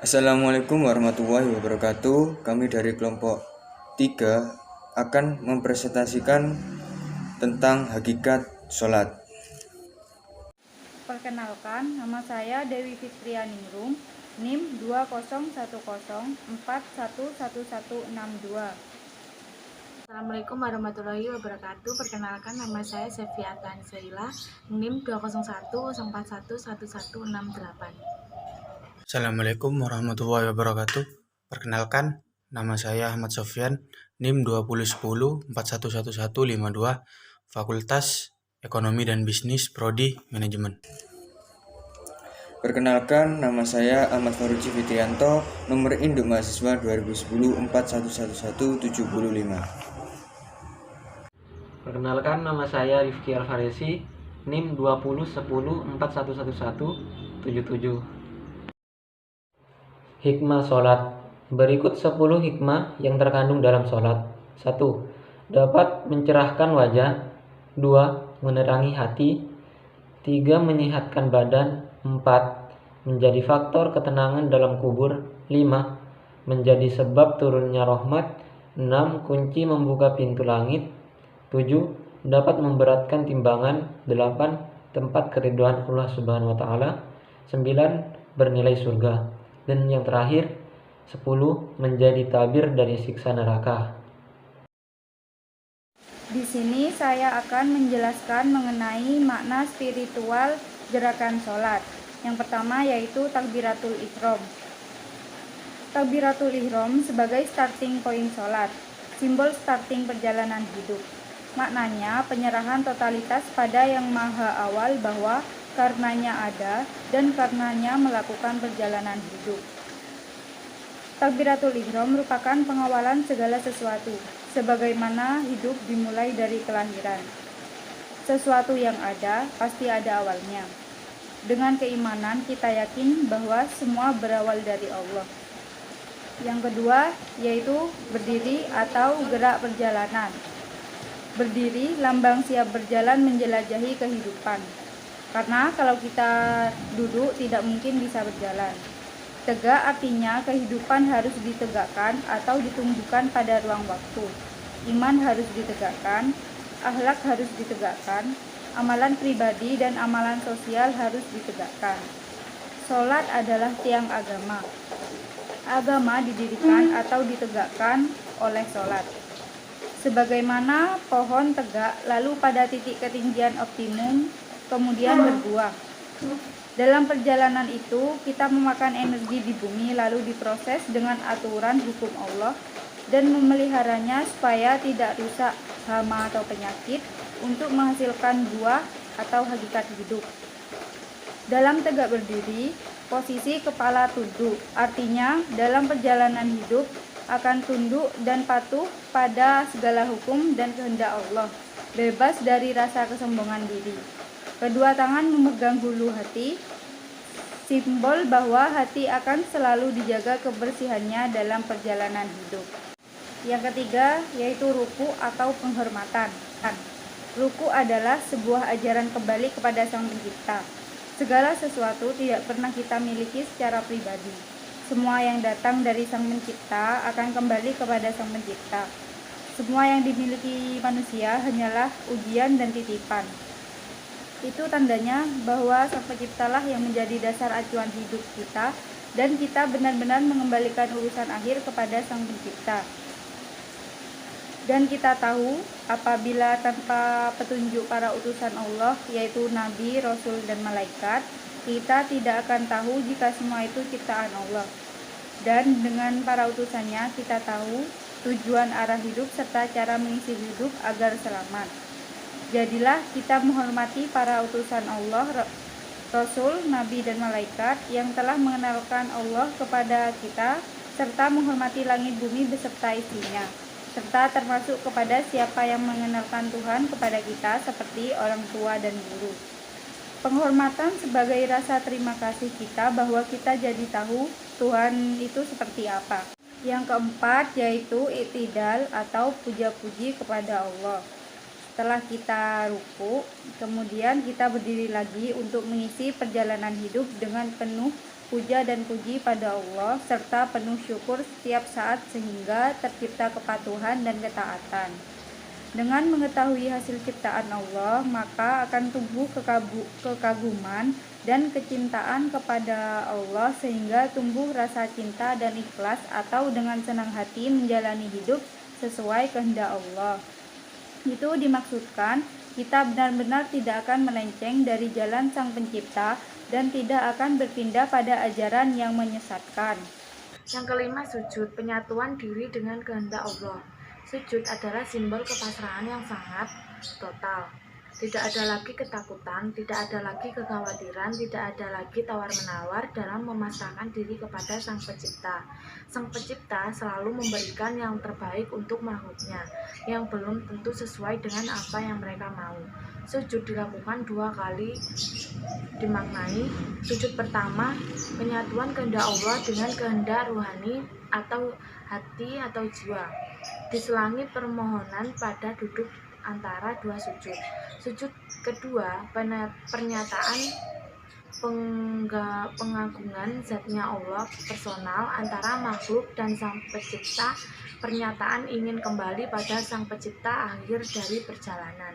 Assalamualaikum warahmatullahi wabarakatuh. Kami dari kelompok 3 akan mempresentasikan tentang hakikat sholat. Perkenalkan, nama saya Dewi Fitrianingrum, NIM 201041111162. Assalamualaikum warahmatullahi wabarakatuh. Perkenalkan, nama saya Sefiatan Seila, NIM 20114111168. Assalamualaikum warahmatullahi wabarakatuh. Perkenalkan, nama saya Ahmad Sofyan, NIM 2010411152, Fakultas Ekonomi dan Bisnis, Prodi Manajemen. Perkenalkan, nama saya Ahmad Faruji Fitrianto, nomor induk mahasiswa 2010411175. Perkenalkan, nama saya Rifki Alfaresi, NIM 2010411177. Hikmah sholat. Berikut 10 hikmah yang terkandung dalam sholat. 1. Dapat mencerahkan wajah. 2. Menerangi hati. 3. Menyehatkan badan. 4. Menjadi faktor ketenangan dalam kubur. 5. Menjadi sebab turunnya rahmat. 6. Kunci membuka pintu langit. 7. Dapat memberatkan timbangan. 8. Tempat keridhaan Allah Subhanahu wa taala. 9. Bernilai surga. Dan yang terakhir, 10. Menjadi tabir dari siksa neraka. Di sini saya akan menjelaskan mengenai makna spiritual gerakan sholat. Yang pertama yaitu takbiratul ihram. Takbiratul ihram sebagai starting point sholat, simbol starting perjalanan hidup. Maknanya penyerahan totalitas pada yang maha awal bahwa karenanya ada dan karenanya melakukan perjalanan hidup. Takbiratul ihram merupakan pengawalan segala sesuatu, sebagaimana hidup dimulai dari kelahiran. Sesuatu yang ada pasti ada awalnya. Dengan keimanan kita yakin bahwa semua berawal dari Allah. Yang kedua yaitu berdiri atau gerak perjalanan. Berdiri lambang siap berjalan menjelajahi kehidupan. Karena kalau kita duduk tidak mungkin bisa berjalan. Tegak artinya kehidupan harus ditegakkan atau ditumbuhkan pada ruang waktu. Iman harus ditegakkan, akhlak harus ditegakkan, amalan pribadi dan amalan sosial harus ditegakkan. Sholat adalah tiang agama. Agama didirikan atau ditegakkan oleh sholat. Sebagaimana pohon tegak lalu pada titik ketinggian optimum kemudian berbuah. Dalam perjalanan itu kita memakan energi di bumi lalu diproses dengan aturan hukum Allah dan memeliharanya supaya tidak rusak hama atau penyakit untuk menghasilkan buah atau hakikat hidup. Dalam tegak berdiri, posisi kepala tunduk, artinya dalam perjalanan hidup akan tunduk dan patuh pada segala hukum dan kehendak Allah, bebas dari rasa kesombongan diri. Kedua tangan memegang hulu hati, simbol bahwa hati akan selalu dijaga kebersihannya dalam perjalanan hidup. Yang ketiga yaitu ruku atau penghormatan. Ruku adalah sebuah ajaran kembali kepada Sang Pencipta. Segala sesuatu tidak pernah kita miliki secara pribadi. Semua yang datang dari Sang Pencipta akan kembali kepada Sang Pencipta. Semua yang dimiliki manusia hanyalah ujian dan titipan. Itu tandanya bahwa Sang Penciptalah yang menjadi dasar acuan hidup kita dan kita benar-benar mengembalikan urusan akhir kepada Sang Pencipta. Dan kita tahu apabila tanpa petunjuk para utusan Allah yaitu Nabi, Rasul, dan Malaikat, kita tidak akan tahu jika semua itu ciptaan Allah. Dan dengan para utusannya kita tahu tujuan arah hidup serta cara mengisi hidup agar selamat. Jadilah kita menghormati para utusan Allah, Rasul, Nabi, dan Malaikat yang telah mengenalkan Allah kepada kita serta menghormati langit bumi beserta isinya, serta termasuk kepada siapa yang mengenalkan Tuhan kepada kita seperti orang tua dan guru. Penghormatan sebagai rasa terima kasih kita bahwa kita jadi tahu Tuhan itu seperti apa. Yang keempat yaitu i'tidal atau puja-puji kepada Allah. Setelah kita ruku, kemudian kita berdiri lagi untuk mengisi perjalanan hidup dengan penuh puja dan puji pada Allah, serta penuh syukur setiap saat sehingga tercipta kepatuhan dan ketaatan. Dengan mengetahui hasil ciptaan Allah, maka akan tumbuh kekaguman dan kecintaan kepada Allah sehingga tumbuh rasa cinta dan ikhlas atau dengan senang hati menjalani hidup sesuai kehendak Allah. Itu dimaksudkan kita benar-benar tidak akan melenceng dari jalan Sang Pencipta dan tidak akan berpindah pada ajaran yang menyesatkan. Yang kelima, sujud, penyatuan diri dengan kehendak Allah. Sujud adalah simbol kepasrahan yang sangat total. Tidak ada lagi ketakutan, tidak ada lagi kekhawatiran, tidak ada lagi tawar-menawar dalam memasrahkan diri kepada Sang Pencipta. Sang Pencipta selalu memberikan yang terbaik untuk makhluknya, yang belum tentu sesuai dengan apa yang mereka mau. Sujud dilakukan 2 kali dimaknai. Sujud pertama, penyatuan kehendak Allah dengan kehendak ruhani atau hati atau jiwa. Diselangi permohonan pada duduk antara 2 sujud. Sujud kedua, pernyataan pengagungan zatnya Allah personal antara makhluk dan Sang Pencipta. Pernyataan ingin kembali pada Sang Pencipta akhir dari perjalanan.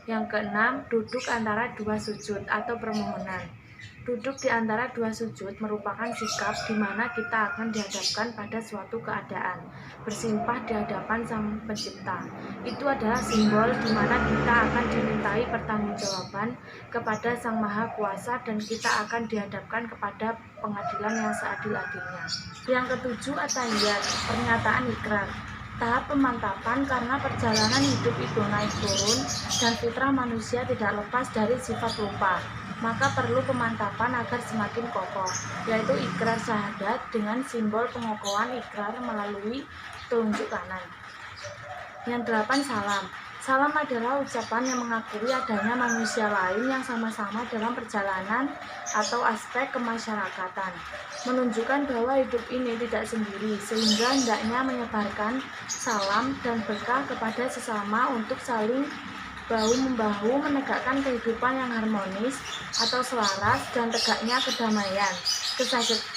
Yang keenam, duduk antara 2 sujud atau permohonan. Duduk di antara 2 sujud merupakan sikap di mana kita akan dihadapkan pada suatu keadaan, bersimpah di hadapan Sang Pencipta. Itu adalah simbol di mana kita akan dimintai pertanggungjawaban kepada Sang Maha Kuasa dan kita akan dihadapkan kepada pengadilan yang seadil-adilnya. Yang ketujuh, at-tahiyat, pernyataan ikrar. Tahap pemantapan karena perjalanan hidup itu naik turun dan fitrah manusia tidak lepas dari sifat lupa. Maka perlu pemantapan agar semakin kokoh, yaitu ikrar syahadat dengan simbol pengokohan ikrar melalui telunjuk kanan. Yang 8, salam. Salam adalah ucapan yang mengakui adanya manusia lain yang sama-sama dalam perjalanan atau aspek kemasyarakatan, menunjukkan bahwa hidup ini tidak sendiri, sehingga hendaknya menyebarkan salam dan berkah kepada sesama untuk saling bahu-membahu menegakkan kehidupan yang harmonis atau selaras dan tegaknya kedamaian,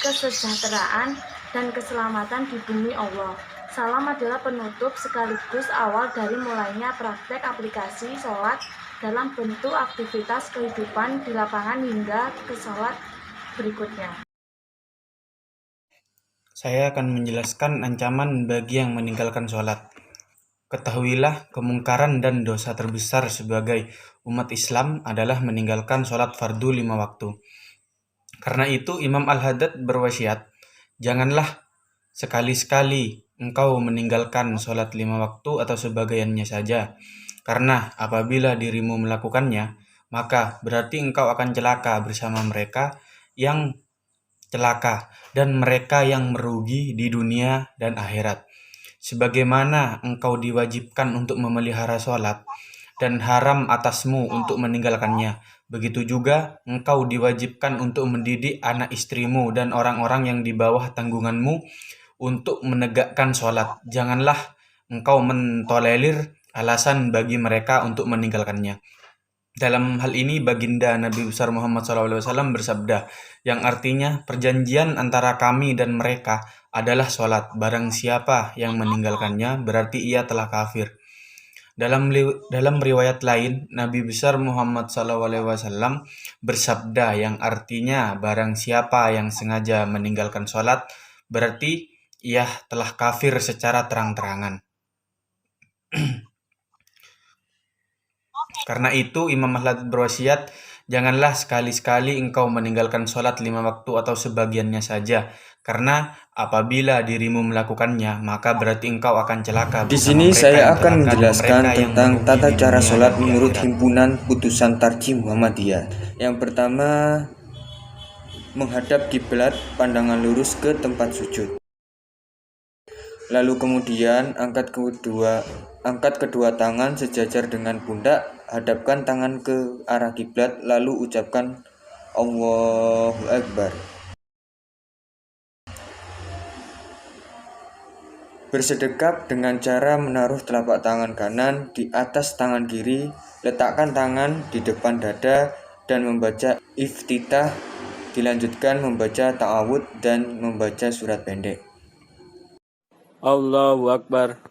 kesejahteraan, dan keselamatan di bumi Allah. Salam adalah penutup sekaligus awal dari mulainya praktek aplikasi sholat dalam bentuk aktivitas kehidupan di lapangan hingga ke sholat berikutnya. Saya akan menjelaskan ancaman bagi yang meninggalkan sholat. Ketahuilah, kemungkaran dan dosa terbesar sebagai umat Islam adalah meninggalkan sholat fardu 5 waktu. Karena itu Imam Al-Haddad berwasiat, janganlah sekali-sekali engkau meninggalkan sholat 5 waktu atau sebagiannya saja. Karena apabila dirimu melakukannya, maka berarti engkau akan celaka bersama mereka yang celaka dan mereka yang merugi di dunia dan akhirat. Sebagaimana engkau diwajibkan untuk memelihara sholat dan haram atasmu untuk meninggalkannya, begitu juga engkau diwajibkan untuk mendidik anak istrimu dan orang-orang yang di bawah tanggunganmu untuk menegakkan sholat. Janganlah engkau mentolerir alasan bagi mereka untuk meninggalkannya. Dalam hal ini baginda Nabi besar Muhammad SAW bersabda, yang artinya perjanjian antara kami dan mereka adalah sholat. Barang siapa yang meninggalkannya berarti ia telah kafir. Dalam riwayat lain, Nabi besar Muhammad SAW bersabda yang artinya barang siapa yang sengaja meninggalkan sholat berarti ia telah kafir secara terang-terangan. Karena itu Imam Al-Haddad berwasiat, janganlah sekali-sekali engkau meninggalkan sholat 5 waktu atau sebagiannya saja. Karena apabila dirimu melakukannya, maka berarti engkau akan celaka. Di sini saya akan menjelaskan tentang tata cara sholat menurut Himpunan Putusan Tarjih Muhammadiyah. Yang pertama, menghadap kiblat, pandangan lurus ke tempat sujud. Lalu kemudian angkat kedua tangan sejajar dengan pundak, hadapkan tangan ke arah kiblat, lalu ucapkan Allahu Akbar. Bersedekap dengan cara menaruh telapak tangan kanan di atas tangan kiri, letakkan tangan di depan dada dan membaca iftitah Dilanjutkan membaca ta'awud dan membaca surat pendek. Allahu Akbar.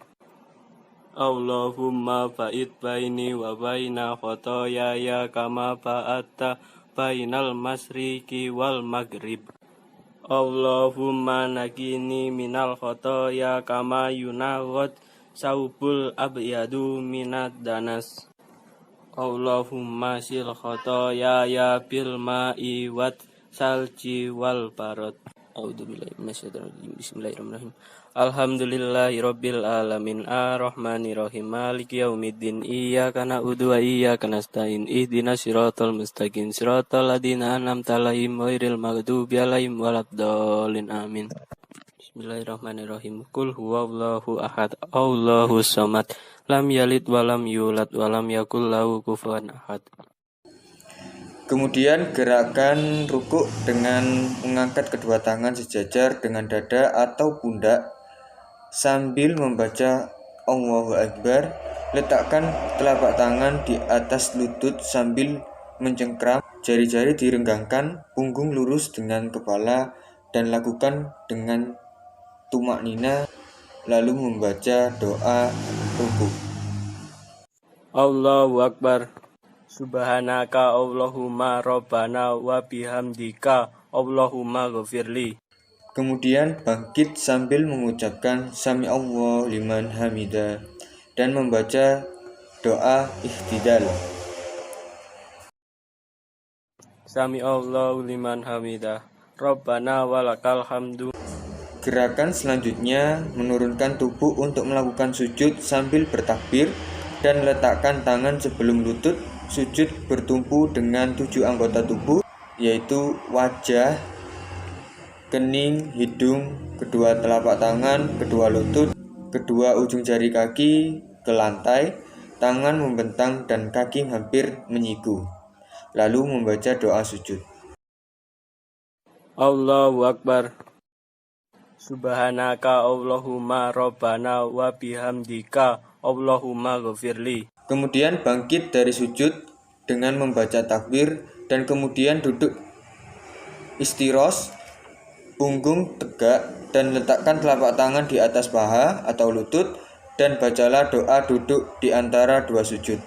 Allahumma ba'id baini wa baina khotoyaya kama ba'atta bainal masriki wal maghrib. Allahumma nakini minal khotoya kama yunawwad saubul abyadu minad danas. Allahumma sil khotoyaya bil ma'i wat salji wal barad. A'udzubillahi minasyaitonir rajim. Bismillahirrahmanirrahim. Alhamdulillahirabbil alamin arrahmanirrahim maliki yaumiddin iyyaka na'budu wa iyyaka nasta'in ihdinas siratal mustaqim siratal ladzina an'amta 'alaihim ghairil maghdubi 'alaihim waladdallin amin. Bismillahirrahmanirrahim. Qul huwallahu ahad Allahus samad lam yalid wa lam yulad wa lam yakul lahu kufuwan ahad. Kemudian gerakan rukuk dengan mengangkat kedua tangan sejajar dengan dada atau pundak sambil membaca Allahu Akbar. Letakkan telapak tangan di atas lutut sambil mencengkram, jari-jari direnggangkan, punggung lurus dengan kepala, dan lakukan dengan tumaknina, lalu membaca doa rukuk. Allahu Akbar. Subhanaka Allahumma Rabbana wa bihamdika Allahumma ghafirli. Kemudian bangkit sambil mengucapkan Sami Allah liman hamidah dan membaca doa ihtidal. Sami Allahu liman hamidah. Rabbana walakal hamdu. Gerakan selanjutnya menurunkan tubuh untuk melakukan sujud sambil bertakbir dan letakkan tangan sebelum lutut. Sujud bertumpu dengan 7 anggota tubuh, yaitu wajah, kening, hidung, kedua telapak tangan, kedua lutut, kedua ujung jari kaki ke lantai, tangan membentang dan kaki hampir menyiku. Lalu membaca doa sujud. Allahu Akbar. Subhanaka Allahumma Rabbana wa bihamdika Allahumma ghafirli. Kemudian bangkit dari sujud dengan membaca takbir dan kemudian duduk istiros, punggung tegak, dan letakkan telapak tangan di atas paha atau lutut dan bacalah doa duduk di antara dua sujud.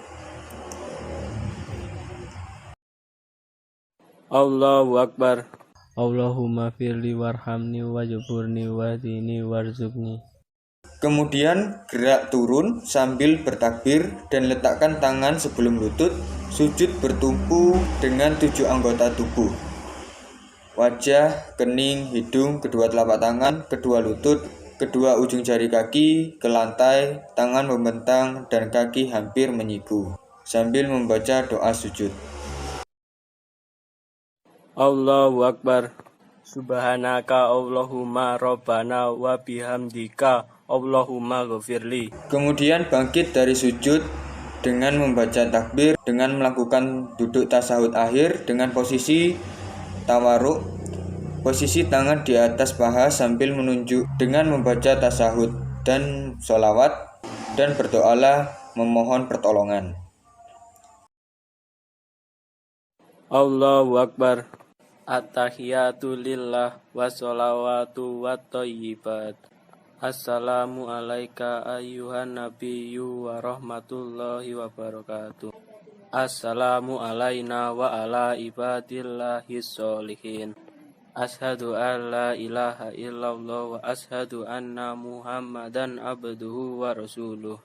Allahu Akbar. Allahumma firli warhamni wajburni wahdini warzuqni. Kemudian gerak turun sambil bertakbir dan letakkan tangan sebelum lutut. Sujud bertumpu dengan 7 anggota tubuh, wajah, kening, hidung, kedua telapak tangan, kedua lutut, kedua ujung jari kaki ke lantai, tangan membentang dan kaki hampir menyiku, sambil membaca doa sujud. Allahu Akbar. Subhanaka Allahumma Rabbana wa bihamdika Allahumma ghafirli. Kemudian bangkit dari sujud dengan membaca takbir, dengan melakukan duduk tasahud akhir dengan posisi tawaruk, posisi tangan di atas paha sambil menunjuk, dengan membaca tasahud dan sholawat, dan berdoalah memohon pertolongan. Allahu Akbar. At-tahiyatu lillah wa sholawatu wa thayyibat. Assalamu alaika ayyuhan nabiyyu wa rahmatullahi wa barakatuh. Assalamu alaina wa ala ibadillahi sholihin. Ashhadu an la ilaha illallah wa ashhadu anna Muhammadan abduhu wa rasuluh.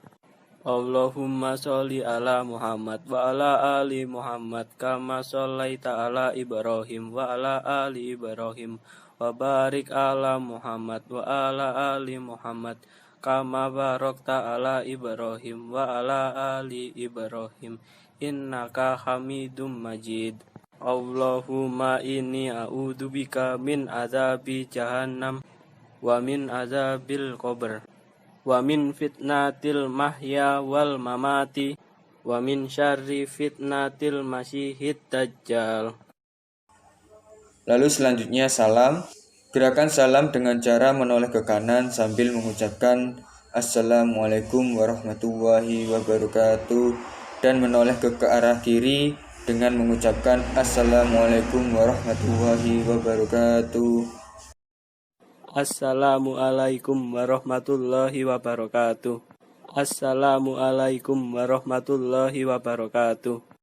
Allahumma sholli ala Muhammad wa ala ali Muhammad kama shollaita ala Ibrahim wa ala ali Ibrahim wa barik ala Muhammad wa ala ali Muhammad kama barakta ala Ibrahim wa ala ali Ibrahim innaka Hamidum Majid. Allahumma inni a'udzubika min azabi jahannam wa min azabil qabr wa min fitnatil mahya wal mamati wa min syarri fitnatil masyihid dajjal. Lalu selanjutnya salam. Gerakan salam dengan cara menoleh ke kanan sambil mengucapkan Assalamualaikum warahmatullahi wabarakatuh dan menoleh ke arah kiri dengan mengucapkan Assalamualaikum warahmatullahi wabarakatuh. Assalamualaikum warahmatullahi wabarakatuh. Assalamualaikum warahmatullahi wabarakatuh.